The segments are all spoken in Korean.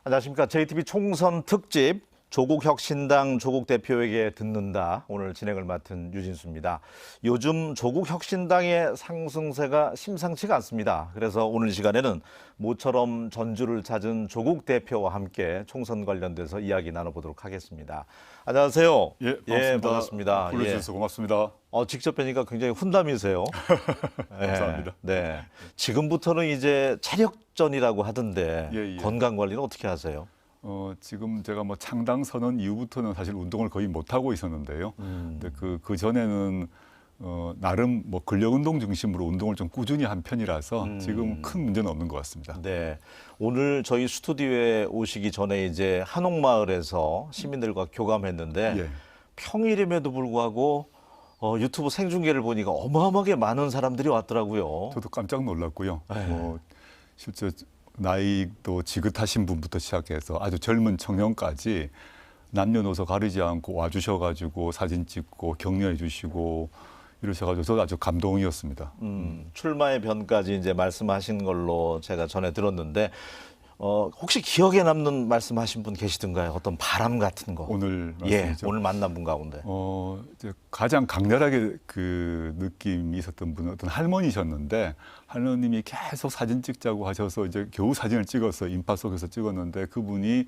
안녕하십니까. JTB 총선 특집 조국혁신당 조국 대표에게 듣는다. 오늘 진행을 맡은 유진수입니다. 요즘 조국혁신당의 상승세가 심상치가 않습니다. 그래서 오늘 시간에는 모처럼 전주를 찾은 조국 대표와 함께 총선 관련돼서 이야기 나눠보도록 하겠습니다. 안녕하세요. 예, 반갑습니다. 반갑습니다. 불러주셔서 고맙습니다. 직접 뵈니까 굉장히 훈남이세요. 감사합니다. 네. 지금부터는 이제 체력전이라고 하던데 예. 건강 관리는 어떻게 하세요? 지금 제가 뭐 창당 선언 이후부터는 사실 운동을 거의 못 하고 있었는데요. 근데 그 전에는 나름 뭐 근력 운동 중심으로 운동을 좀 꾸준히 한 편이라서 지금 큰 문제는 없는 것 같습니다. 네. 오늘 저희 스튜디오에 오시기 전에 이제 한옥마을에서 시민들과 교감했는데 예. 평일임에도 불구하고 유튜브 생중계를 보니까 어마어마하게 많은 사람들이 왔더라고요. 저도 깜짝 놀랐고요. 네. 뭐 실제 나이도 지긋하신 분부터 시작해서 아주 젊은 청년까지 남녀노소 가리지 않고 와주셔가지고 사진 찍고 격려해 주시고 이러셔가지고 저도 아주 감동이었습니다. 출마의 변까지 이제 말씀하신 걸로 제가 전에 들었는데 혹시 기억에 남는 말씀하신 분 계시던가요? 어떤 바람 같은 거? 오늘 예, 말씀이죠. 오늘 만난 분 가운데. 이제 가장 강렬하게 그 느낌이 있었던 분은 어떤 할머니셨는데 할머님이 계속 사진 찍자고 하셔서 이제 겨우 사진을 찍어서 인파 속에서 찍었는데 그분이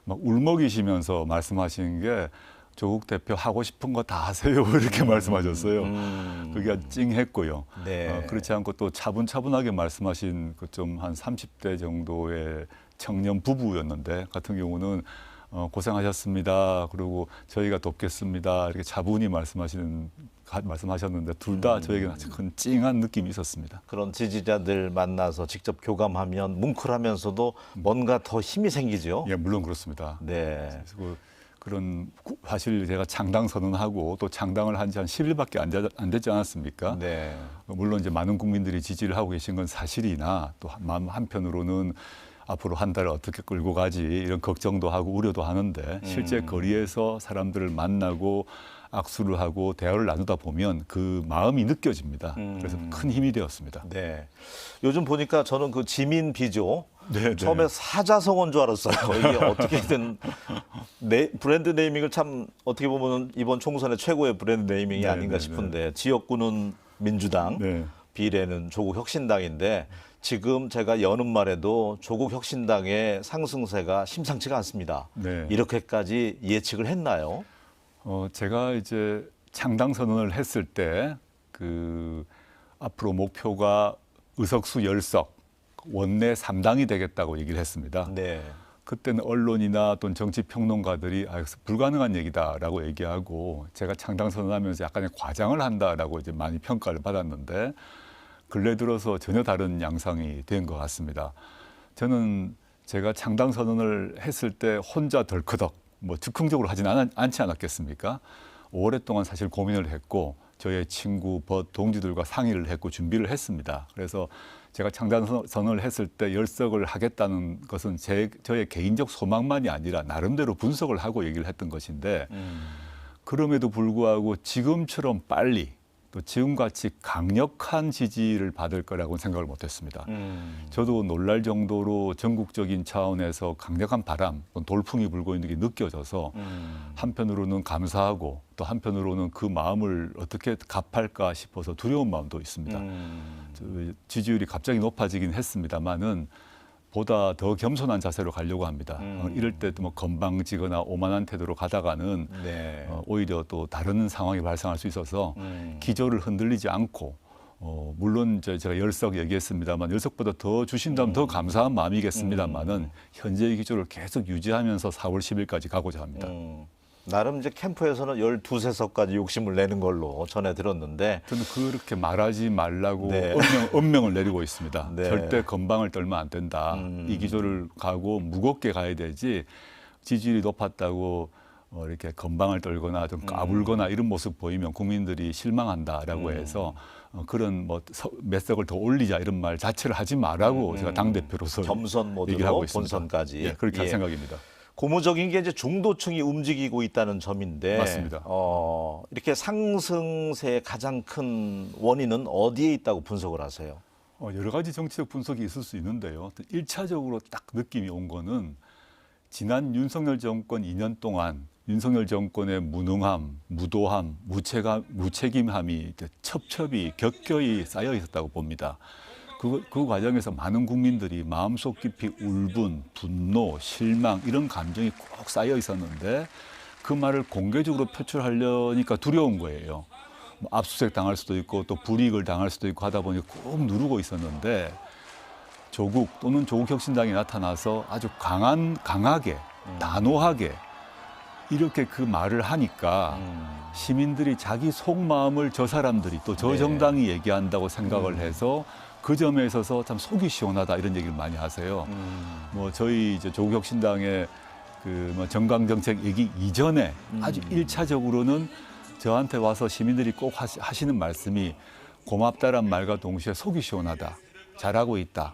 막 울먹이시면서 말씀하시는 게 조국 대표 하고 싶은 거 다 하세요 이렇게 말씀하셨어요. 그게 아주 찡했고요. 네. 그렇지 않고 또 차분차분하게 말씀하신 그 좀 한 30대 정도의 청년 부부였는데 같은 경우는 고생하셨습니다. 그리고 저희가 돕겠습니다. 이렇게 차분히 말씀하셨는데 둘 다 저에게는 아주 큰 찡한 느낌이 있었습니다. 그런 지지자들 만나서 직접 교감하면 뭉클하면서도 뭔가 더 힘이 생기죠. 예, 물론 그렇습니다. 네. 그래서 그런 사실 제가 창당 선언하고 또 창당을 한 지 한 10일밖에 안 됐지 않았습니까? 네. 물론 이제 많은 국민들이 지지를 하고 계신 건 사실이나 또 마음 한편으로는 앞으로 한 달을 어떻게 끌고 가지 이런 걱정도 하고 우려도 하는데 실제 거리에서 사람들을 만나고 악수를 하고 대화를 나누다 보면 그 마음이 느껴집니다. 그래서 큰 힘이 되었습니다. 네. 요즘 보니까 저는 그 지민비죠. 네, 처음에 사자성어인 줄 알았어요. 이게 어떻게든 브랜드 네이밍을 참 어떻게 보면 이번 총선의 최고의 브랜드 네이밍이 네, 아닌가 네, 싶은데 지역구는 민주당, 네. 비례는 조국혁신당인데 지금 제가 여는 말에도 조국혁신당의 상승세가 심상치가 않습니다. 네. 이렇게까지 예측을 했나요? 제가 이제 창당 선언을 했을 때 그 앞으로 목표가 의석수 10석, 원내 3당이 되겠다고 얘기를 했습니다. 네. 그때는 언론이나 또는 정치 평론가들이 불가능한 얘기다라고 얘기하고 제가 창당 선언하면서 약간의 과장을 한다라고 이제 많이 평가를 받았는데 근래 들어서 전혀 다른 양상이 된 것 같습니다. 저는 제가 창당 선언을 했을 때 혼자 덜커덕 뭐 즉흥적으로 하진 않지 않았겠습니까? 오랫동안 사실 고민을 했고 저의 친구, 동지들과 상의를 했고 준비를 했습니다. 그래서 제가 창당 선언을 했을 때 10석을 하겠다는 것은 저의 개인적 소망만이 아니라 나름대로 분석을 하고 얘기를 했던 것인데 그럼에도 불구하고 지금처럼 빨리 또 지금같이 강력한 지지를 받을 거라고는 생각을 못했습니다. 저도 놀랄 정도로 전국적인 차원에서 강력한 바람, 돌풍이 불고 있는 게 느껴져서 한편으로는 감사하고 또 한편으로는 그 마음을 어떻게 갚을까 싶어서 두려운 마음도 있습니다. 지지율이 갑자기 높아지긴 했습니다만은 보다 더 겸손한 자세로 가려고 합니다. 이럴 때도 뭐 건방지거나 오만한 태도로 가다가는 네. 오히려 또 다른 상황이 발생할 수 있어서 기조를 흔들리지 않고 물론 제가 10석 얘기했습니다만 10석보다 더 주신다면 더 감사한 마음이겠습니다만은 현재의 기조를 계속 유지하면서 4월 10일까지 가고자 합니다. 나름 이제 캠프에서는 12세석까지 욕심을 내는 걸로 전해 들었는데 저는 그렇게 말하지 말라고 네. 엄명을 내리고 있습니다. 네. 절대 건방을 떨면 안 된다. 이 기조를 가고 무겁게 가야 되지 지지율이 높았다고 이렇게 건방을 떨거나 좀 까불거나 이런 모습 보이면 국민들이 실망한다라고 해서 그런 뭐 몇 석을 더 올리자 이런 말 자체를 하지 말라고 제가 당대표로서 겸손 얘기를 하고 모드로 있습니다. 본선까지. 예, 그렇게 할 예. 생각입니다. 고무적인 게 이제 중도층이 움직이고 있다는 점인데 맞습니다. 이렇게 상승세의 가장 큰 원인은 어디에 있다고 분석을 하세요? 여러 가지 정치적 분석이 있을 수 있는데요. 1차적으로 딱 느낌이 온 거는 지난 윤석열 정권 2년 동안 윤석열 정권의 무능함, 무도함, 무책임함이 첩첩이 겹겹이 쌓여 있었다고 봅니다. 그 과정에서 많은 국민들이 마음속 깊이 울분, 분노, 실망 이런 감정이 꼭 쌓여 있었는데 그 말을 공개적으로 표출하려니까 두려운 거예요. 뭐 압수수색 당할 수도 있고 또 불이익을 당할 수도 있고 하다 보니 꼭 누르고 있었는데 조국 또는 조국혁신당이 나타나서 아주 강하게 단호하게 이렇게 그 말을 하니까 시민들이 자기 속마음을 저 사람들이 또 저 네. 정당이 얘기한다고 생각을 해서 그 점에 있어서 참 속이 시원하다 이런 얘기를 많이 하세요. 뭐 저희 이제 조국혁신당의 그 뭐 정강 정책 얘기 이전에 아주 일차적으로는 저한테 와서 시민들이 꼭 하시는 말씀이 고맙다란 말과 동시에 속이 시원하다. 잘하고 있다.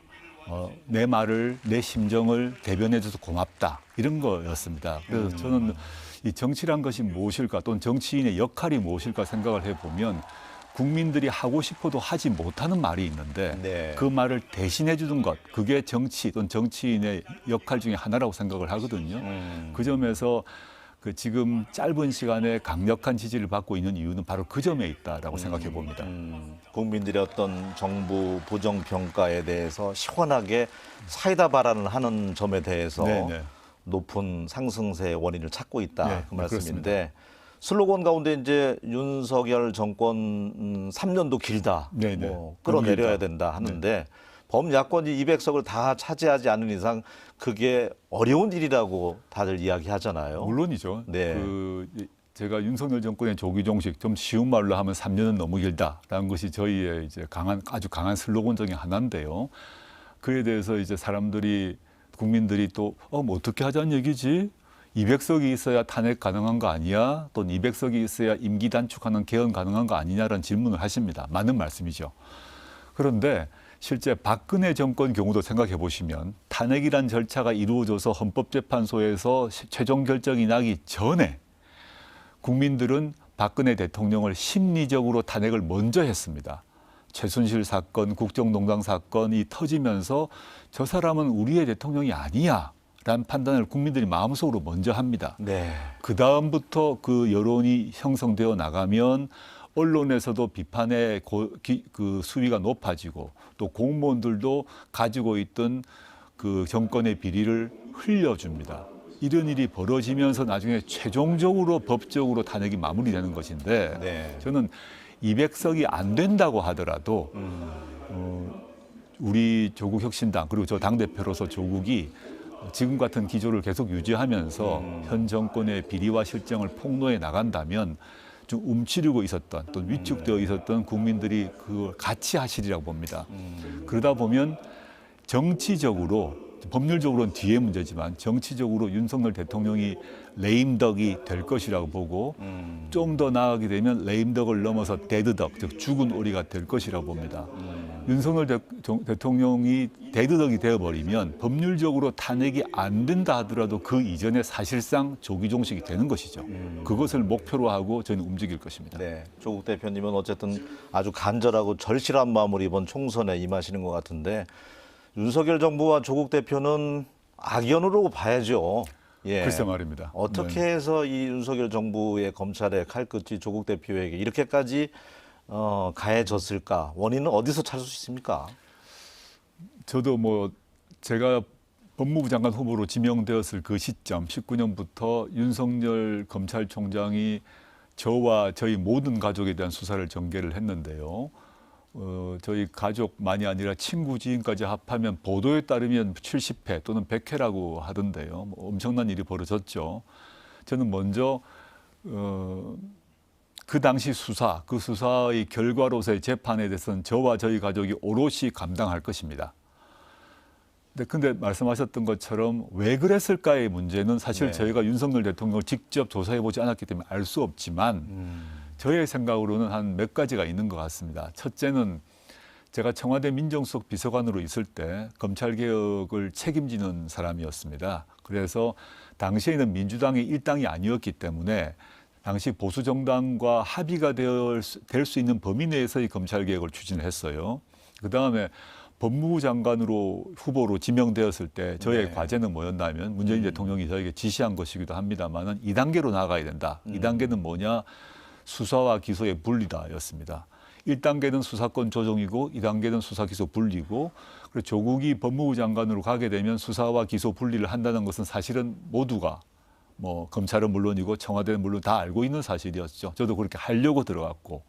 내 말을, 내 심정을 대변해줘서 고맙다. 이런 거였습니다. 그래서 저는 이 정치란 것이 무엇일까 또는 정치인의 역할이 무엇일까 생각을 해보면 국민들이 하고 싶어도 하지 못하는 말이 있는데 네. 그 말을 대신해 주는 것, 그게 정치 또는 정치인의 역할 중에 하나라고 생각을 하거든요. 그 점에서 그 지금 짧은 시간에 강력한 지지를 받고 있는 이유는 바로 그 점에 있다라고 생각해 봅니다. 국민들의 어떤 정부 부정 평가에 대해서 시원하게 사이다 발언을 하는 점에 대해서 네네. 높은 상승세의 원인을 찾고 있다 네, 그 말씀인데 슬로건 가운데 이제 윤석열 정권 3년도 길다, 네네. 뭐 끌어내려야 길다. 된다 하는데 범야권이 200석을 다 차지하지 않는 이상 그게 어려운 일이라고 다들 이야기하잖아요. 물론이죠. 네. 제가 윤석열 정권의 조기 종식, 좀 쉬운 말로 하면 3년은 너무 길다라는 것이 저희의 이제 아주 강한 슬로건 중에 하나인데요. 그에 대해서 이제 국민들이 또 뭐 어떻게 하자는 얘기지? 200석이 있어야 탄핵 가능한 거 아니야? 또는 200석이 있어야 임기 단축하는 개헌 가능한 거 아니냐라는 질문을 하십니다. 맞는 말씀이죠. 그런데 실제 박근혜 정권 경우도 생각해 보시면 탄핵이란 절차가 이루어져서 헌법재판소에서 최종 결정이 나기 전에 국민들은 박근혜 대통령을 심리적으로 탄핵을 먼저 했습니다. 최순실 사건, 국정농단 사건이 터지면서 저 사람은 우리의 대통령이 아니야 라는 판단을 국민들이 마음속으로 먼저 합니다. 네. 그 다음부터 그 여론이 형성되어 나가면 언론에서도 비판의 그 수위가 높아지고 또 공무원들도 가지고 있던 그 정권의 비리를 흘려줍니다. 이런 일이 벌어지면서 나중에 최종적으로 법적으로 탄핵이 마무리되는 것인데 네. 저는 200석이 안 된다고 하더라도 우리 조국혁신당 그리고 저 당대표로서 조국이 지금 같은 기조를 계속 유지하면서 현 정권의 비리와 실정을 폭로해 나간다면 좀 움츠리고 있었던 또 위축되어 있었던 국민들이 그걸 같이 하시리라고 봅니다. 그러다 보면 정치적으로 법률적으로는 뒤에 문제지만 정치적으로 윤석열 대통령이 레임덕이 될 것이라고 보고 좀 더 나아가게 되면 레임덕을 넘어서 데드덕, 즉 죽은 오리가 될 것이라고 봅니다. 윤석열 대통령이 데드덕이 되어버리면 법률적으로 탄핵이 안 된다 하더라도 그 이전에 사실상 조기 종식이 되는 것이죠. 그것을 목표로 하고 저는 움직일 것입니다. 네, 조국 대표님은 어쨌든 아주 간절하고 절실한 마음으로 이번 총선에 임하시는 것 같은데 윤석열 정부와 조국 대표는 악연으로 봐야죠. 예. 글쎄 말입니다. 어떻게 해서 이 윤석열 정부의 검찰의 칼끝이 조국 대표에게 이렇게까지 가해졌을까? 원인은 어디서 찾을 수 있습니까? 저도 뭐 제가 법무부 장관 후보로 지명되었을 그 시점 19년부터 윤석열 검찰총장이 저와 저희 모든 가족에 대한 수사를 전개를 했는데요. 저희 가족만이 아니라 친구 지인까지 합하면 보도에 따르면 70회 또는 100회라고 하던데요. 뭐 엄청난 일이 벌어졌죠. 저는 먼저 그 당시 그 수사의 결과로서의 재판에 대해서는 저와 저희 가족이 오롯이 감당할 것입니다. 근데 말씀하셨던 것처럼 왜 그랬을까의 문제는 사실 네. 저희가 윤석열 대통령을 직접 조사해보지 않았기 때문에 알 수 없지만 저의 생각으로는 한 몇 가지가 있는 것 같습니다. 첫째는 제가 청와대 민정수석 비서관으로 있을 때 검찰개혁을 책임지는 사람이었습니다. 그래서 당시에는 민주당이 일당이 아니었기 때문에 당시 보수정당과 합의가 될 수 있는 범위 내에서의 검찰개혁을 추진을 했어요. 그다음에 법무부 장관으로 후보로 지명되었을 때 저의 네. 과제는 뭐였냐면 문재인 대통령이 저에게 지시한 것이기도 합니다만은 2단계로 나아가야 된다. 2단계는 뭐냐? 수사와 기소의 분리다였습니다. 1단계는 수사권 조정이고 2단계는 수사 기소 분리고 그리고 조국이 법무부 장관으로 가게 되면 수사와 기소 분리를 한다는 것은 사실은 모두가 뭐 검찰은 물론이고 청와대는 물론 다 알고 있는 사실이었죠. 저도 그렇게 하려고 들어갔고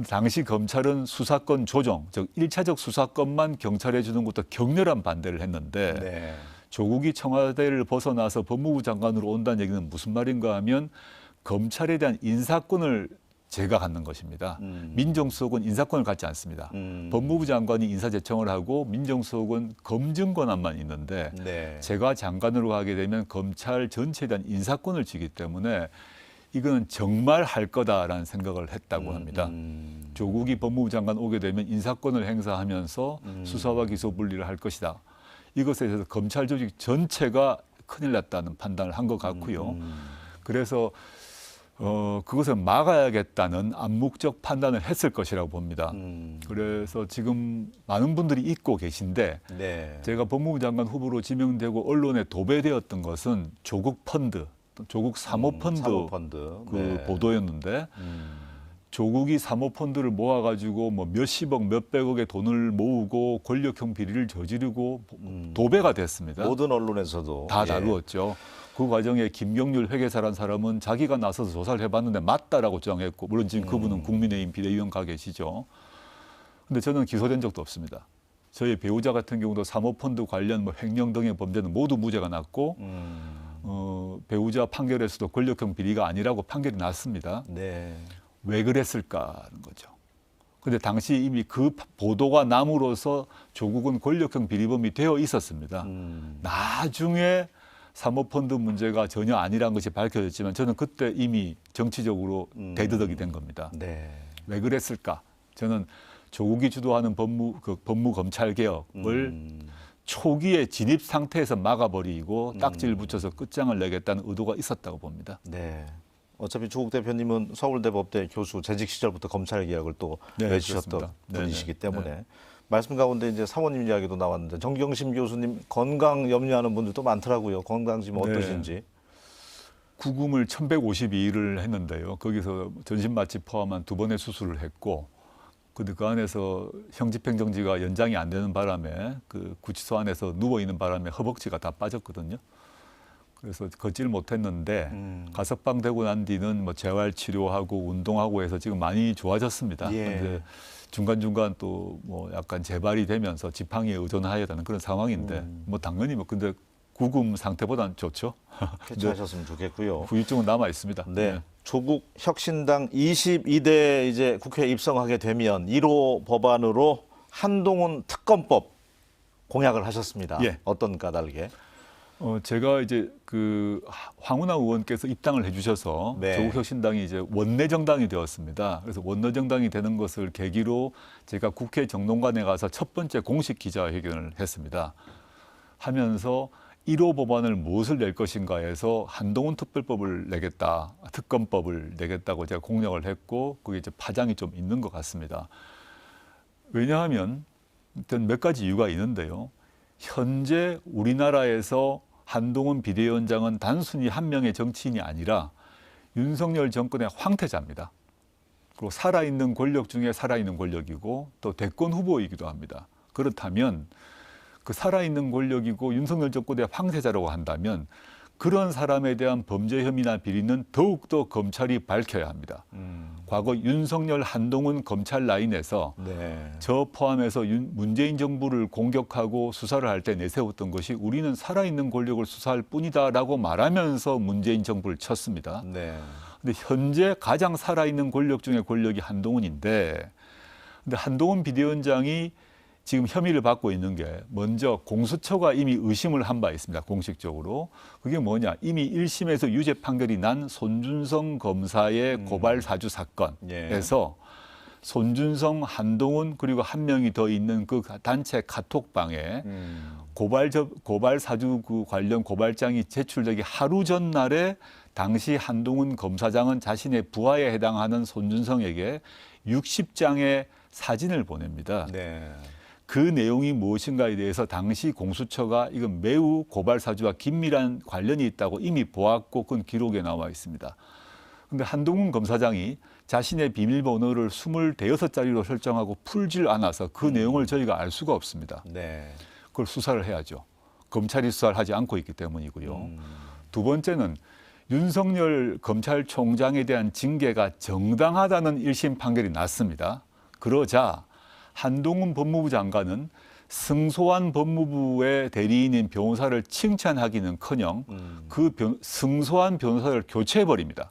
당시 검찰은 수사권 조정, 즉 1차적 수사권만 경찰에 주는 것도 격렬한 반대를 했는데 네. 조국이 청와대를 벗어나서 법무부 장관으로 온다는 얘기는 무슨 말인가 하면 검찰에 대한 인사권을 제가 갖는 것입니다. 민정수석은 인사권을 갖지 않습니다. 법무부 장관이 인사제청을 하고 민정수석은 검증 권한만 있는데 네. 제가 장관으로 가게 되면 검찰 전체에 대한 인사권을 주기 때문에 이거는 정말 할 거다라는 생각을 했다고 합니다. 조국이 법무부 장관 오게 되면 인사권을 행사하면서 수사와 기소 분리를 할 것이다. 이것에 대해서 검찰 조직 전체가 큰일 났다는 판단을 한 것 같고요. 그래서 그것을 막아야겠다는 암묵적 판단을 했을 것이라고 봅니다. 그래서 지금 많은 분들이 잊고 계신데 네. 제가 법무부 장관 후보로 지명되고 언론에 도배되었던 것은 조국 펀드, 조국 사모펀드 사모펀드. 그 네. 보도였는데 조국이 사모펀드를 모아가지고 뭐 몇십억, 몇백억의 돈을 모으고 권력형 비리를 저지르고 도배가 됐습니다. 모든 언론에서도 다 예. 다루었죠. 그 과정에 김경률 회계사라는 사람은 자기가 나서서 조사를 해봤는데 맞다라고 주장했고 물론 지금 그분은 국민의힘 비대위원 가 계시죠. 근데 저는 기소된 적도 없습니다. 저희 배우자 같은 경우도 사모펀드 관련 뭐 횡령 등의 범죄는 모두 무죄가 났고 배우자 판결에서도 권력형 비리가 아니라고 판결이 났습니다. 네. 왜 그랬을까 하는 거죠. 근데 당시 이미 그 보도가 남으로써 조국은 권력형 비리범이 되어 있었습니다. 나중에 사모펀드 문제가 전혀 아니라는 것이 밝혀졌지만 저는 그때 이미 정치적으로 대두덕이 된 겁니다. 네. 왜 그랬을까? 저는 조국이 주도하는 법무 검찰 개혁을 초기에 진입 상태에서 막아버리고 딱지를 붙여서 끝장을 내겠다는 의도가 있었다고 봅니다. 네. 어차피 조국 대표님은 서울대 법대 교수 재직 시절부터 검찰 개혁을 또 네, 외치셨던 그렇습니다. 분이시기 네, 때문에 네. 말씀 가운데 이제 사모님 이야기도 나왔는데 정경심 교수님 건강 염려하는 분들도 많더라고요. 건강 지금 네. 어떠신지. 구금을 1152일을 했는데요. 거기서 전신 마취 포함한 2번의 수술을 했고 근데 그 안에서 형집행정지가 연장이 안 되는 바람에 그 구치소 안에서 누워 있는 바람에 허벅지가 다 빠졌거든요. 그래서 걷지를 못했는데 가석방 되고 난 뒤는 뭐 재활 치료하고 운동하고 해서 지금 많이 좋아졌습니다. 예. 근데 중간중간 또 뭐 약간 재발이 되면서 지팡이에 의존해야 되는 그런 상황인데 뭐 당연히 뭐 근데 구금 상태보다는 좋죠. 쾌차하셨으면 좋겠고요. 후유증은 남아 있습니다. 네. 조국 혁신당 22대 이제 국회에 입성하게 되면 1호 법안으로 한동훈 특검법 공약을 하셨습니다. 예. 어떤 까닭에? 제가 이제 그 황운하 의원께서 입당을 해주셔서 네. 조국혁신당이 이제 원내 정당이 되었습니다. 그래서 원내 정당이 되는 것을 계기로 제가 국회 정론관에 가서 첫 번째 공식 기자회견을 했습니다. 하면서 1호 법안을 무엇을 낼 것인가 해서 한동훈 특별법을 내겠다, 특검법을 내겠다고 제가 공약을 했고 그게 이제 파장이 좀 있는 것 같습니다. 왜냐하면 일단 몇 가지 이유가 있는데요. 현재 우리나라에서 한동훈 비대위원장은 단순히 한 명의 정치인이 아니라 윤석열 정권의 황태자입니다. 그리고 살아있는 권력 중에 살아있는 권력이고 또 대권 후보이기도 합니다. 그렇다면 그 살아있는 권력이고 윤석열 정권의 황태자라고 한다면 그런 사람에 대한 범죄 혐의나 비리는 더욱더 검찰이 밝혀야 합니다. 과거 윤석열, 한동훈 검찰 라인에서 네. 저 포함해서 문재인 정부를 공격하고 수사를 할 때 내세웠던 것이 우리는 살아있는 권력을 수사할 뿐이다라고 말하면서 문재인 정부를 쳤습니다. 네. 근데 현재 가장 살아있는 권력 중에 권력이 한동훈인데 근데 한동훈 비대위원장이 지금 혐의를 받고 있는 게 먼저 공수처가 이미 의심을 한 바 있습니다. 공식적으로. 그게 뭐냐. 이미 1심에서 유죄 판결이 난 손준성 검사의 고발 사주 사건에서 손준성, 한동훈 그리고 한 명이 더 있는 그 단체 카톡방에 고발 사주 그 관련 고발장이 제출되기 하루 전날에 당시 한동훈 검사장은 자신의 부하에 해당하는 손준성에게 60장의 사진을 보냅니다. 네. 그 내용이 무엇인가에 대해서 당시 공수처가 이건 매우 고발 사주와 긴밀한 관련이 있다고 이미 보았고 그건 기록에 나와 있습니다. 그런데 한동훈 검사장이 자신의 비밀번호를 25자리로 설정하고 풀질 않아서 그 내용을 저희가 알 수가 없습니다. 네. 그걸 수사를 해야죠. 검찰이 수사를 하지 않고 있기 때문이고요. 두 번째는 윤석열 검찰총장에 대한 징계가 정당하다는 1심 판결이 났습니다. 그러자 한동훈 법무부 장관은 승소한 법무부의 대리인인 변호사를 칭찬하기는커녕 그 승소한 변호사를 교체해버립니다.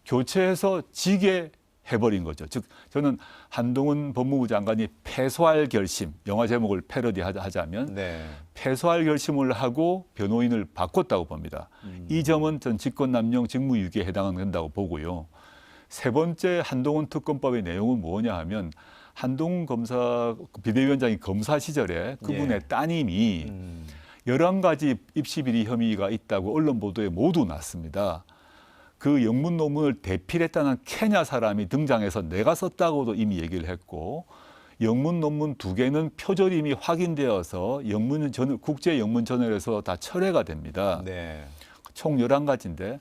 교체해서 지게 해버린 거죠. 즉 저는 한동훈 법무부 장관이 패소할 결심, 영화 제목을 패러디하자면 네. 패소할 결심을 하고 변호인을 바꿨다고 봅니다. 이 점은 전 직권남용 직무유기에 해당된다고 보고요. 세 번째 한동훈 특검법의 내용은 뭐냐 하면 한동훈 검사 비대위원장이 검사 시절에 그분의 따님이 11가지 입시비리 혐의가 있다고 언론 보도에 모두 났습니다. 그 영문 논문을 대필했다는 케냐 사람이 등장해서 내가 썼다고도 이미 얘기를 했고 영문 논문 2개는 표절이 이미 확인되어서 국제 영문 저널에서 다 철회가 됩니다. 네. 총 11가지인데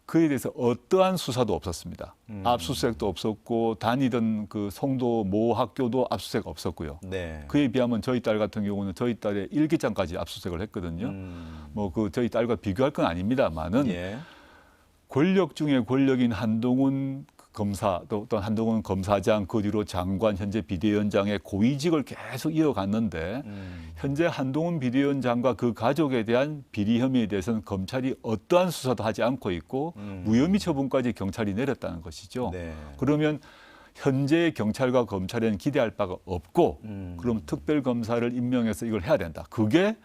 그에 대해서 어떠한 수사도 없었습니다. 압수수색도 없었고 다니던 그 송도 모 학교도 압수수색 없었고요. 네. 그에 비하면 저희 딸 같은 경우는 저희 딸의 일기장까지 압수수색을 했거든요. 뭐 그 저희 딸과 비교할 건 아닙니다만은 예. 권력 중에 권력인 한동훈 검사 또 한동훈 검사장 그 뒤로 장관 현재 비대위원장의 고위직을 계속 이어갔는데 현재 한동훈 비대위원장과 그 가족에 대한 비리 혐의에 대해서는 검찰이 어떠한 수사도 하지 않고 있고 무혐의 처분까지 경찰이 내렸다는 것이죠. 네. 그러면 현재 경찰과 검찰에는 기대할 바가 없고 그럼 특별검사를 임명해서 이걸 해야 된다. 그게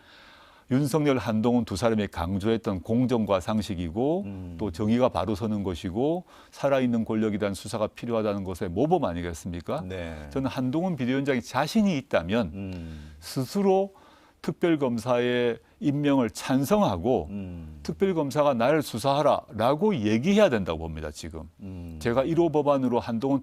윤석열, 한동훈 두 사람이 강조했던 공정과 상식이고 또 정의가 바로 서는 것이고 살아있는 권력에 대한 수사가 필요하다는 것의 모범 아니겠습니까? 네. 저는 한동훈 비대위원장이 자신이 있다면 스스로 특별검사의 임명을 찬성하고 특별검사가 나를 수사하라라고 얘기해야 된다고 봅니다. 지금. 제가 1호 법안으로 한동훈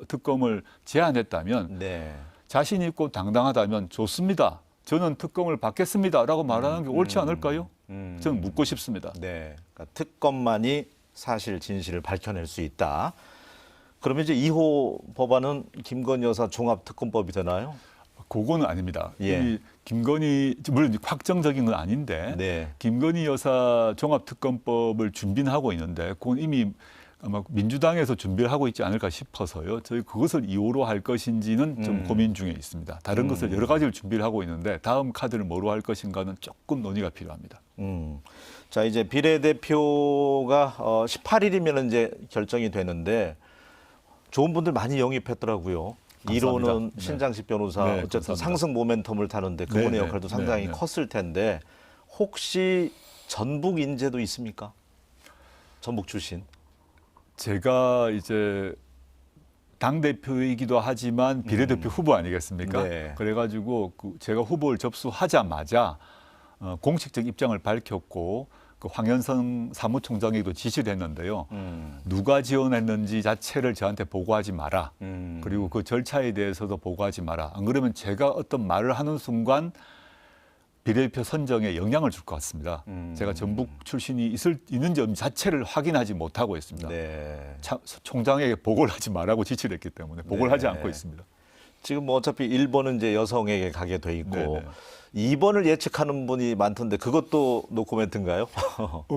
특검을 제안했다면 네. 자신 있고 당당하다면 좋습니다. 저는 특검을 받겠습니다라고 말하는 게 옳지 않을까요? 저는 묻고 싶습니다. 네. 그러니까 특검만이 사실 진실을 밝혀낼 수 있다. 그러면 이제 2호 법안은 김건희 여사 종합특검법이 되나요? 그거는 아닙니다. 예. 이미 김건희 물론 확정적인 건 아닌데 네. 김건희 여사 종합특검법을 준비는 하고 있는데 그건 이미 아마 민주당에서 준비를 하고 있지 않을까 싶어서요. 저희 그것을 2호로 할 것인지는 좀 고민 중에 있습니다. 다른 것을 여러 가지를 준비를 하고 있는데 다음 카드를 뭐로 할 것인가는 조금 논의가 필요합니다. 자, 이제 비례대표가 18일이면 이제 결정이 되는데 좋은 분들 많이 영입했더라고요. 감사합니다. 1호는 네. 신장식 변호사 네, 어쨌든 감사합니다. 상승 모멘텀을 타는데 그분의 네, 역할도 네, 상당히 네, 네. 컸을 텐데 혹시 전북 인재도 있습니까? 전북 출신. 제가 이제 당대표이기도 하지만 비례대표 후보 아니겠습니까? 네. 그래가지고 제가 후보를 접수하자마자 공식적 입장을 밝혔고 그 황현성 사무총장에도 지시를 했는데요. 누가 지원했는지 자체를 저한테 보고하지 마라. 그리고 그 절차에 대해서도 보고하지 마라. 안 그러면 제가 어떤 말을 하는 순간 비례대표 선정에 영향을 줄 것 같습니다. 제가 전북 출신이 있는지 없는지 자체를 확인하지 못하고 있습니다. 네. 총장에게 보고를 하지 말라고 지시를 했기 때문에 보고를 네. 하지 않고 있습니다. 지금 뭐 어차피 1번은 이제 여성에게 가게 돼 있고 네, 네. 2번을 예측하는 분이 많던데 그것도 노코멘트인가요?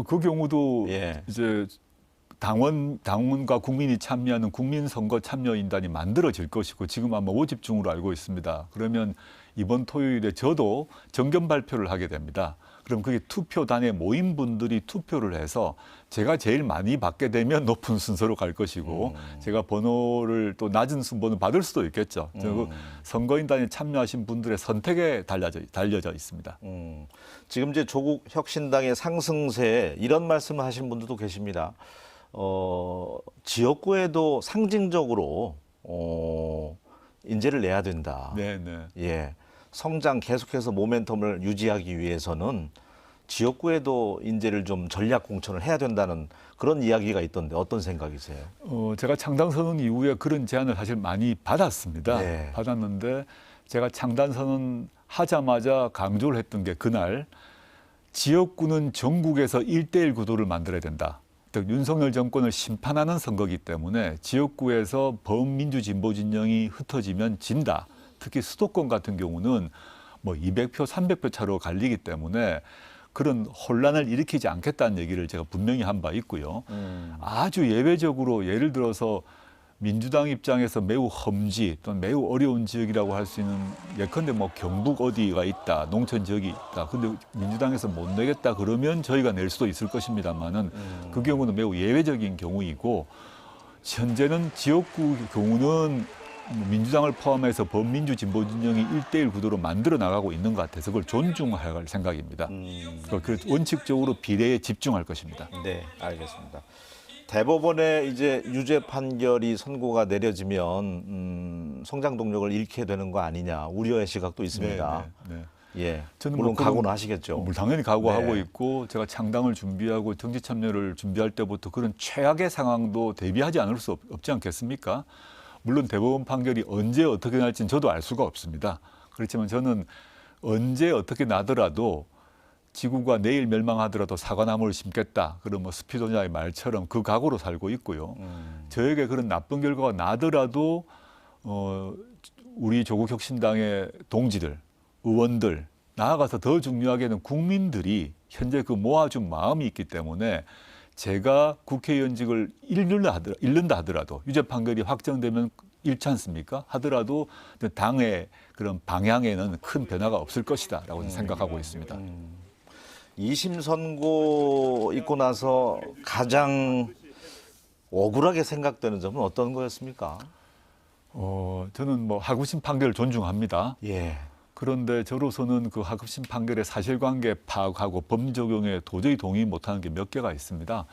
그 경우도 예. 이제 당원과 국민이 참여하는 국민선거 참여인단이 만들어질 것이고 지금 아마 모집 중으로 알고 있습니다. 그러면 이번 토요일에 저도 정견 발표를 하게 됩니다. 그럼 그게 투표단에 모인 분들이 투표를 해서 제가 제일 많이 받게 되면 높은 순서로 갈 것이고 제가 번호를 또 낮은 순번을 받을 수도 있겠죠. 그 선거인단에 참여하신 분들의 선택에 달려져 있습니다. 지금 이제 조국 혁신당의 상승세 이런 말씀을 하신 분들도 계십니다. 지역구에도 상징적으로 인재를 내야 된다. 네, 네. 예. 성장 계속해서 모멘텀을 유지하기 위해서는 지역구에도 인재를 좀 전략 공천을 해야 된다는 그런 이야기가 있던데 어떤 생각이세요? 제가 창당 선언 이후에 그런 제안을 사실 많이 받았습니다. 네. 받았는데 제가 창당 선언 하자마자 강조를 했던 게 그날 지역구는 전국에서 1대1 구도를 만들어야 된다. 즉 윤석열 정권을 심판하는 선거이기 때문에 지역구에서 범민주 진보 진영이 흩어지면 진다. 특히 수도권 같은 경우는 뭐 200표, 300표 차로 갈리기 때문에 그런 혼란을 일으키지 않겠다는 얘기를 제가 분명히 한 바 있고요. 아주 예외적으로 예를 들어서 민주당 입장에서 매우 험지 또는 매우 어려운 지역이라고 할 수 있는 예컨대 뭐 경북 어디가 있다, 농촌 지역이 있다. 근데 민주당에서 못 내겠다 그러면 저희가 낼 수도 있을 것입니다만은 그 경우는 매우 예외적인 경우이고 현재는 지역구 경우는 민주당을 포함해서 범민주 진보 진영이 1대1 구도로 만들어 나가고 있는 것 같아서 그걸 존중할 생각입니다. 그래서 원칙적으로 비례에 집중할 것입니다. 네, 알겠습니다. 대법원의 이제 유죄 판결이 선고가 내려지면 성장 동력을 잃게 되는 거 아니냐 우려의 시각도 있습니다. 네. 예, 저는 물론 그건 각오는 하시겠죠. 당연히 각오하고 네. 있고 제가 창당을 준비하고 정치 참여를 준비할 때부터 그런 최악의 상황도 대비하지 않을 수 없지 않겠습니까? 물론 대법원 판결이 언제 어떻게 날지는 저도 알 수가 없습니다. 그렇지만 저는 언제 어떻게 나더라도 지구가 내일 멸망하더라도 사과나무를 심겠다. 그런 뭐 스피노자의 말처럼 그 각오로 살고 있고요. 저에게 그런 나쁜 결과가 나더라도 우리 조국혁신당의 동지들, 의원들, 나아가서 더 중요하게는 국민들이 현재 그 모아준 마음이 있기 때문에 제가 국회의원직을 잃는다 하더라도 유죄 판결이 확정되면 잃지 않습니까? 하더라도 당의 그런 방향에는 큰 변화가 없을 것이다라고 생각하고 있습니다. 2심 선고 있고 나서 가장 억울하게 생각되는 점은 어떤 거였습니까? 저는 뭐 하급심 판결을 존중합니다. 예. 그런데 저로서는 그 하급심 판결의 사실관계 파악하고 법 적용에 도저히 동의 못하는 게 몇 개가 있습니다.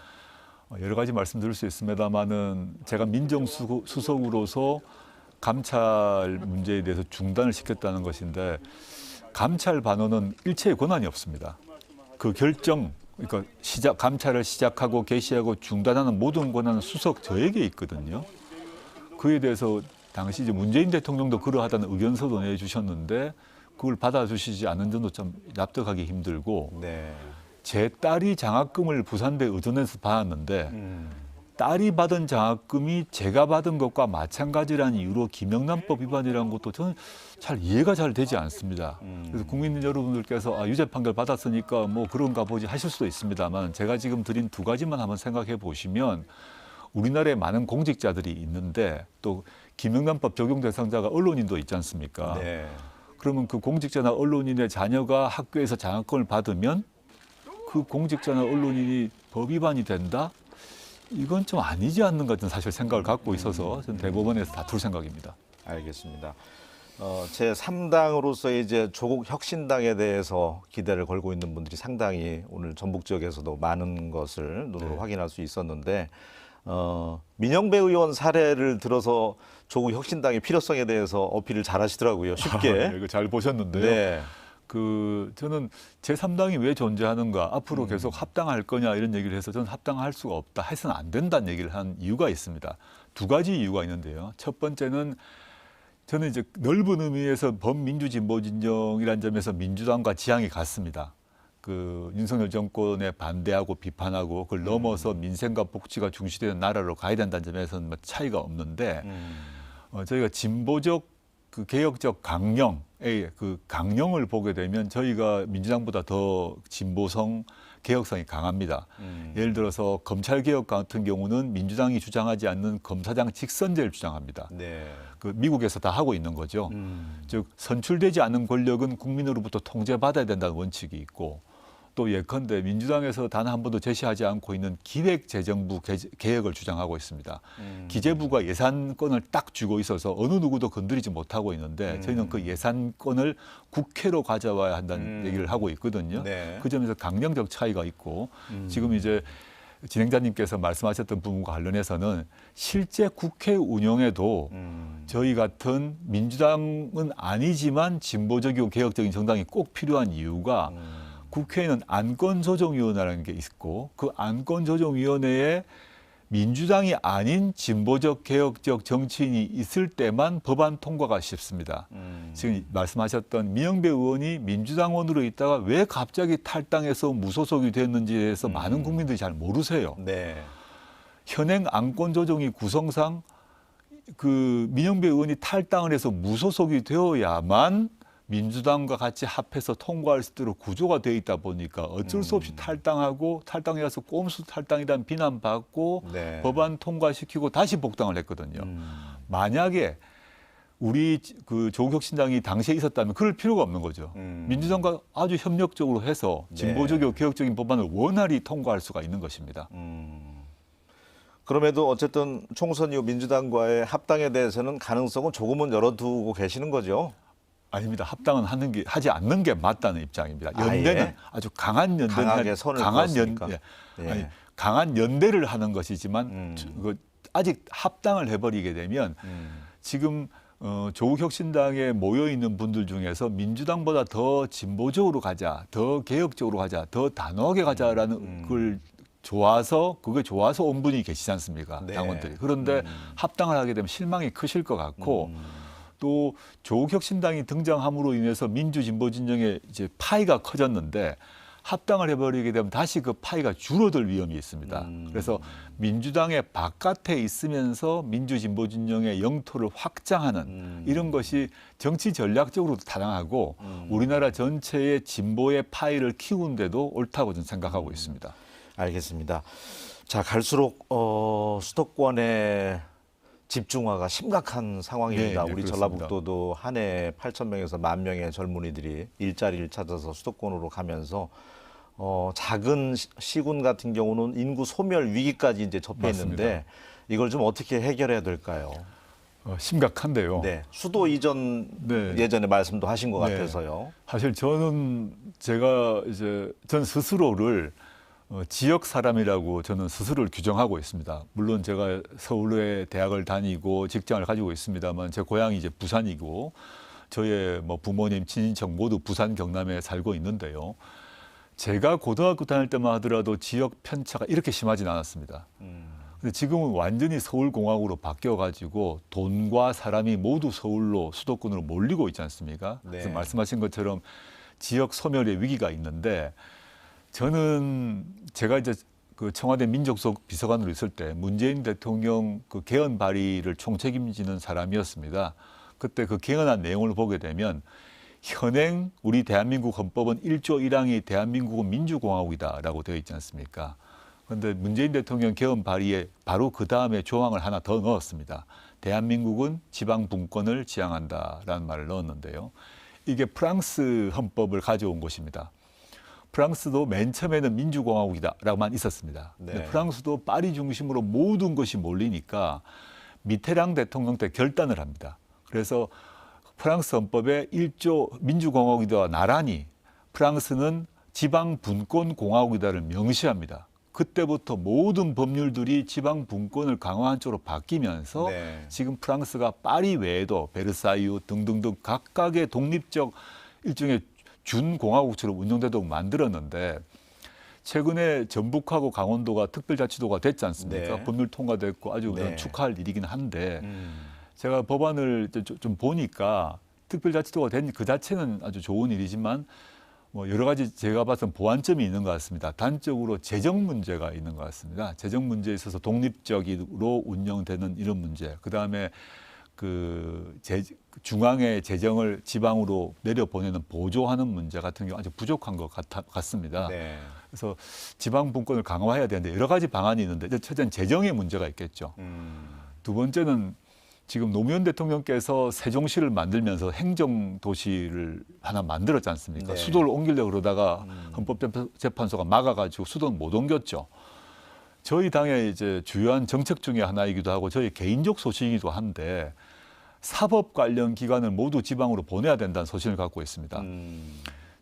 여러 가지 말씀드릴 수 있습니다만은 제가 민정수석으로서 감찰 문제에 대해서 중단을 시켰다는 것인데 감찰 반원은 일체의 권한이 없습니다. 그 결정, 그러니까 감찰을 시작하고 개시하고 중단하는 모든 권한은 수석 저에게 있거든요. 그에 대해서 당시 이제 문재인 대통령도 그러하다는 의견서도 내주셨는데 그걸 받아주시지 않은 점도 좀 납득하기 힘들고 네. 제 딸이 장학금을 부산대 의전에서 받았는데 딸이 받은 장학금이 제가 받은 것과 마찬가지라는 이유로 김영란법 위반이라는 것도 저는 잘 이해가 잘 되지 않습니다. 그래서 국민 여러분들께서 유죄 판결 받았으니까 뭐 그런가 보지 하실 수도 있습니다만 제가 지금 드린 두 가지만 한번 생각해 보시면 우리나라에 많은 공직자들이 있는데 또 김영란법 적용 대상자가 언론인도 있지 않습니까? 네. 그러면 그 공직자나 언론인의 자녀가 학교에서 장학금을 받으면 그 공직자나 언론인이 법 위반이 된다? 이건 좀 아니지 않는가 저는 사실 생각을 갖고 있어서 저는 대법원에서 다툴 생각입니다. 알겠습니다. 제 3당으로서 이제 조국 혁신당에 대해서 기대를 걸고 있는 분들이 상당히 오늘 전북 지역에서도 많은 것을 눈으로 확인할 수 있었는데 민영배 의원 사례를 들어서 조국 혁신당의 필요성에 대해서 어필을 잘 하시더라고요. 쉽게. 이거 잘 보셨는데요. 네. 저는 제3당이 왜 존재하는가, 앞으로 계속 합당할 거냐 이런 얘기를 해서 저는 합당할 수가 없다, 해서는 안 된다는 얘기를 한 이유가 있습니다. 두 가지 이유가 있는데요. 첫 번째는 저는 이제 넓은 의미에서 범민주 진보 진영이라는 점에서 민주당과 지향이 같습니다. 그 윤석열 정권에 반대하고 비판하고 그걸 넘어서 민생과 복지가 중시되는 나라로 가야 된다는 점에서는 뭐 차이가 없는데 저희가 진보적 그 개혁적 강령의 그 강령을 보게 되면 저희가 민주당보다 더 진보성 개혁성이 강합니다. 예를 들어서 검찰 개혁 같은 경우는 민주당이 주장하지 않는 검사장 직선제를 주장합니다. 네. 그 미국에서 다 하고 있는 거죠. 즉 선출되지 않은 권력은 국민으로부터 통제받아야 된다는 원칙이 있고 또 예컨대 민주당에서 단 한 번도 제시하지 않고 있는 기획재정부 개혁을 주장하고 있습니다. 기재부가 예산권을 딱 쥐고 있어서 어느 누구도 건드리지 못하고 있는데 저희는 그 예산권을 국회로 가져와야 한다는 얘기를 하고 있거든요. 네. 그 점에서 강령적 차이가 있고 지금 이제 진행자님께서 말씀하셨던 부분과 관련해서는 실제 국회 운영에도 저희 같은 민주당은 아니지만 진보적이고 개혁적인 정당이 꼭 필요한 이유가 국회에는 안건조정위원회라는 게 있고 그 안건조정위원회에 민주당이 아닌 진보적 개혁적 정치인이 있을 때만 법안 통과가 쉽습니다. 지금 말씀하셨던 민영배 의원이 민주당원으로 있다가 왜 갑자기 탈당해서 무소속이 됐는지에 대해서 많은 국민들이 잘 모르세요. 네. 현행 안건조정위 구성상 그 민영배 의원이 탈당을 해서 무소속이 되어야만 민주당과 같이 합해서 통과할 수 있도록 구조가 되어 있다 보니까 어쩔 수 없이 탈당하고 탈당해서 꼼수 탈당이라는 비난받고 네. 법안 통과시키고 다시 복당을 했거든요. 만약에 우리 그 조국혁신당이 당시에 있었다면 그럴 필요가 없는 거죠. 민주당과 아주 협력적으로 해서 진보적이고 개혁적인 법안을 원활히 통과할 수가 있는 것입니다. 그럼에도 어쨌든 총선 이후 민주당과의 합당에 대해서는 가능성은 조금은 열어두고 계시는 거죠. 아닙니다. 합당은 하지 않는 게 맞다는 입장입니다. 연대는 예? 아주 강한 연대는 강하게 선을 그었으니까. 예. 아니, 강한 연대를 하는 것이지만 아직 합당을 해버리게 되면 지금 조국혁신당에 모여 있는 분들 중에서 민주당보다 더 진보적으로 가자, 더 개혁적으로 가자, 더 단호하게 가자라는 걸 그게 좋아서 온 분이 계시지 않습니까? 네. 당원들이. 그런데 합당을 하게 되면 실망이 크실 것 같고 또 조국혁신당이 등장함으로 인해서 민주진보 진영의 이제 파이가 커졌는데 합당을 해버리게 되면 다시 그 파이가 줄어들 위험이 있습니다. 그래서 민주당의 바깥에 있으면서 민주진보 진영의 영토를 확장하는 이런 것이 정치 전략적으로도 타당하고 우리나라 전체의 진보의 파이를 키우는데도 옳다고 저는 생각하고 있습니다. 알겠습니다. 자, 갈수록 수도권의 집중화가 심각한 상황입니다. 네, 우리 그렇습니다. 전라북도도 한 해 8,000명에서 10,000명의 젊은이들이 일자리를 찾아서 수도권으로 가면서 작은 시군 같은 경우는 인구 소멸 위기까지 이제 접해 있는데 맞습니다. 이걸 좀 어떻게 해결해야 될까요? 심각한데요. 네, 수도 이전 네. 예전에 말씀도 하신 것 네. 같아서요. 사실 전 스스로를 지역 사람이라고 저는 스스로를 규정하고 있습니다. 물론 제가 서울에 대학을 다니고 직장을 가지고 있습니다만 제 고향이 이제 부산이고 저의 뭐 부모님, 친인척 모두 부산 경남에 살고 있는데요. 제가 고등학교 다닐 때만 하더라도 지역 편차가 이렇게 심하진 않았습니다. 근데 지금은 완전히 서울공화국으로 바뀌어가지고 돈과 사람이 모두 서울로 수도권으로 몰리고 있지 않습니까? 네. 그래서 말씀하신 것처럼 지역 소멸의 위기가 있는데 저는 제가 이제 그 청와대 민족수석 비서관으로 있을 때 문재인 대통령 그 개헌 발의를 총책임지는 사람이었습니다. 그때 그 개헌안 내용을 보게 되면 현행 우리 대한민국 헌법은 1조 1항이 대한민국은 민주공화국이다라고 되어 있지 않습니까? 그런데 문재인 대통령 개헌 발의에 바로 그 다음에 조항을 하나 더 넣었습니다. 대한민국은 지방 분권을 지향한다라는 말을 넣었는데요. 이게 프랑스 헌법을 가져온 것입니다. 프랑스도 맨 처음에는 민주공화국이다라고만 있었습니다. 근데 네. 프랑스도 파리 중심으로 모든 것이 몰리니까 미테랑 대통령 때 결단을 합니다. 그래서 프랑스 헌법에 1조 민주공화국이다 나란히 프랑스는 지방 분권 공화국이다를 명시합니다. 그때부터 모든 법률들이 지방 분권을 강화한 쪽으로 바뀌면서 네. 지금 프랑스가 파리 외에도 베르사유 등등등 각각의 독립적 일종의 준공화국처럼 운영되도록 만들었는데 최근에 전북하고 강원도가 특별자치도가 됐지 않습니까? 네. 법률 통과됐고 아주 네. 축하할 일이긴 한데 제가 법안을 좀 보니까 특별자치도가 된 그 자체는 아주 좋은 일이지만 뭐 여러 가지 제가 봐서는 보완점이 있는 것 같습니다. 단적으로 재정 문제가 있는 것 같습니다. 재정 문제에 있어서 독립적으로 운영되는 이런 문제, 그 다음에 중앙의 재정을 지방으로 내려보내는 보조하는 문제 같은 경우 아주 부족한 것 같습니다. 네. 그래서 지방 분권을 강화해야 되는데 여러 가지 방안이 있는데 첫째는 재정의 문제가 있겠죠. 두 번째는 지금 노무현 대통령께서 세종시를 만들면서 행정도시를 하나 만들었지 않습니까? 네. 수도를 옮기려고 그러다가 헌법재판소가 막아가지고 수도는 못 옮겼죠. 저희 당의 이제 주요한 정책 중에 하나이기도 하고 저희 개인적 소식이기도 한데 사법 관련 기관을 모두 지방으로 보내야 된다는 소신을 갖고 있습니다.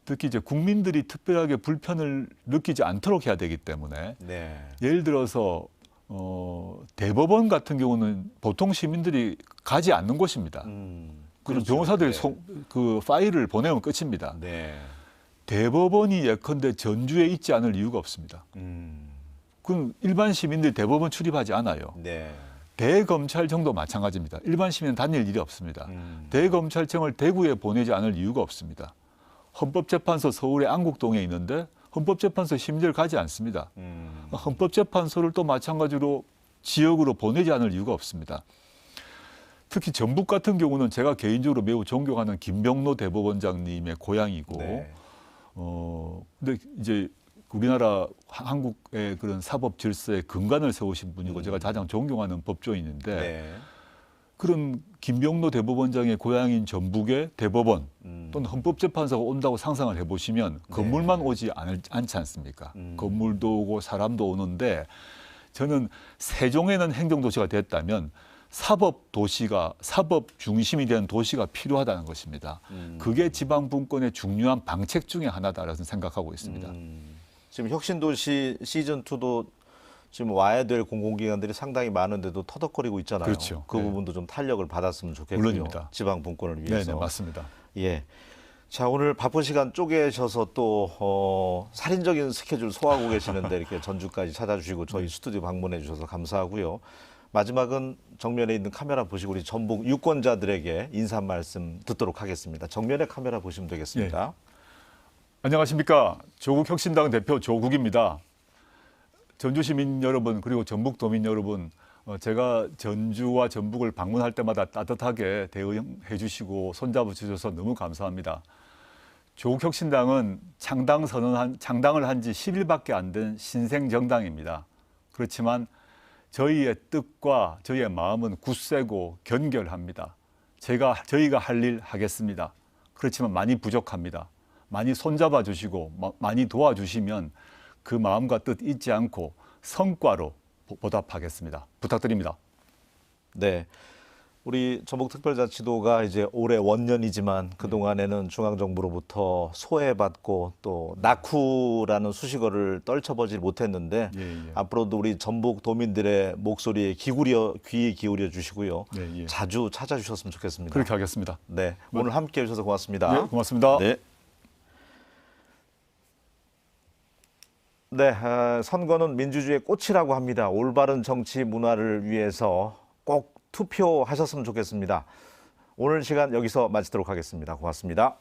특히 이제 국민들이 특별하게 불편을 느끼지 않도록 해야 되기 때문에 네. 예를 들어서 대법원 같은 경우는 보통 시민들이 가지 않는 곳입니다. 그럼 그렇죠. 변호사들이 네. 그 파일을 보내면 끝입니다. 네. 대법원이 예컨대 전주에 있지 않을 이유가 없습니다. 그럼 일반 시민들이 대법원 출입하지 않아요. 네. 대검찰청도 마찬가지입니다. 일반 시민은 다닐 일이 없습니다. 대검찰청을 대구에 보내지 않을 이유가 없습니다. 헌법재판소 서울의 안국동에 있는데 헌법재판소 심지를 가지 않습니다. 헌법재판소를 또 마찬가지로 지역으로 보내지 않을 이유가 없습니다. 특히 전북 같은 경우는 제가 개인적으로 매우 존경하는 김병로 대법원장님의 고향이고, 네. 근데 이제 우리나라 한국의 그런 사법 질서의 근간을 세우신 분이고 제가 가장 존경하는 법조인인데 네. 그런 김병로 대법원장의 고향인 전북의 대법원 또는 헌법재판소가 온다고 상상을 해보시면 건물만 오지 않지 않습니까? 건물도 오고 사람도 오는데 저는 세종에는 행정도시가 됐다면 사법 중심이 된 도시가 필요하다는 것입니다. 그게 지방 분권의 중요한 방책 중에 하나다라고 생각하고 있습니다. 지금 혁신도시 시즌2도 지금 와야 될 공공기관들이 상당히 많은데도 터덕거리고 있잖아요. 그렇죠. 그 네. 부분도 좀 탄력을 받았으면 좋겠고요. 물론입니다. 지방 분권을 네, 위해서. 네, 맞습니다. 예. 자, 오늘 바쁜 시간 쪼개셔서 또 살인적인 스케줄 소화하고 계시는데 이렇게 전주까지 찾아주시고 저희 스튜디오 방문해 주셔서 감사하고요. 마지막은 정면에 있는 카메라 보시고 우리 전북 유권자들에게 인사 말씀 듣도록 하겠습니다. 정면에 카메라 보시면 되겠습니다. 안녕하십니까. 조국혁신당 대표 조국입니다. 전주 시민 여러분 그리고 전북 도민 여러분, 제가 전주와 전북을 방문할 때마다 따뜻하게 대응해 주시고 손잡아 주셔서 너무 감사합니다. 조국혁신당은 창당을 한 지 10일밖에 안 된 신생 정당입니다. 그렇지만 저희의 뜻과 저희의 마음은 굳세고 견결합니다. 저희가 할 일 하겠습니다. 그렇지만 많이 부족합니다. 많이 손잡아 주시고 많이 도와주시면 그 마음과 뜻 잊지 않고 성과로 보답하겠습니다. 부탁드립니다. 네. 우리 전북특별자치도가 이제 올해 원년이지만 그동안에는 중앙정부로부터 소외받고 또 낙후라는 수식어를 떨쳐보지 못했는데 앞으로도 우리 전북 도민들의 목소리에 귀 기울여 주시고요. 자주 찾아주셨으면 좋겠습니다. 그렇게 하겠습니다. 네. 오늘 함께 해주셔서 고맙습니다. 네, 고맙습니다. 네. 네, 선거는 민주주의의 꽃이라고 합니다. 올바른 정치 문화를 위해서 꼭 투표하셨으면 좋겠습니다. 오늘 시간 여기서 마치도록 하겠습니다. 고맙습니다.